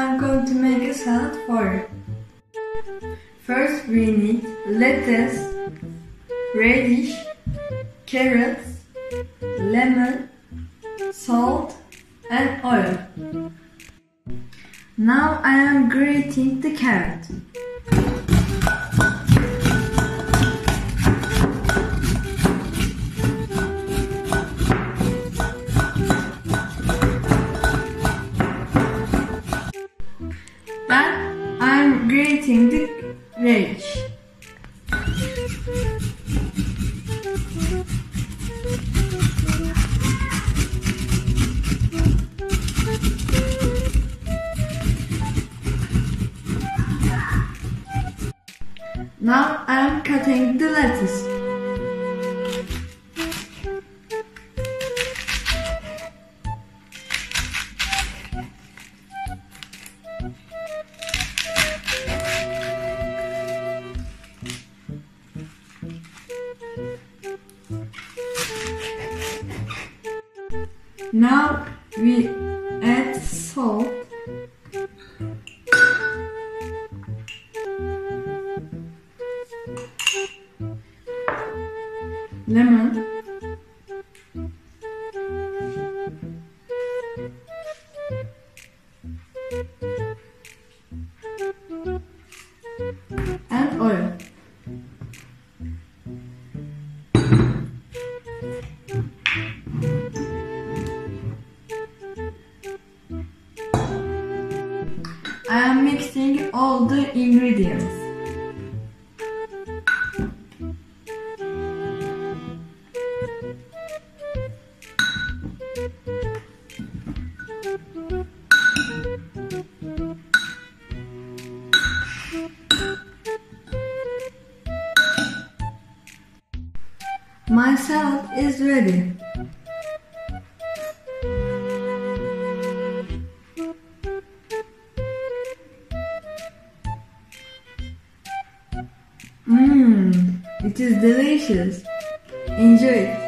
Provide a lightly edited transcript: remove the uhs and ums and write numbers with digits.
I'm going to make a salad for you. First we need lettuce, radish, carrots, lemon, salt and oil. Now I am grating the carrot. Then I am grating the radish. Now I am cutting the lettuce. Now we add salt, lemon, and oil. I am mixing all the ingredients. My salad is ready. It is delicious. Enjoy it.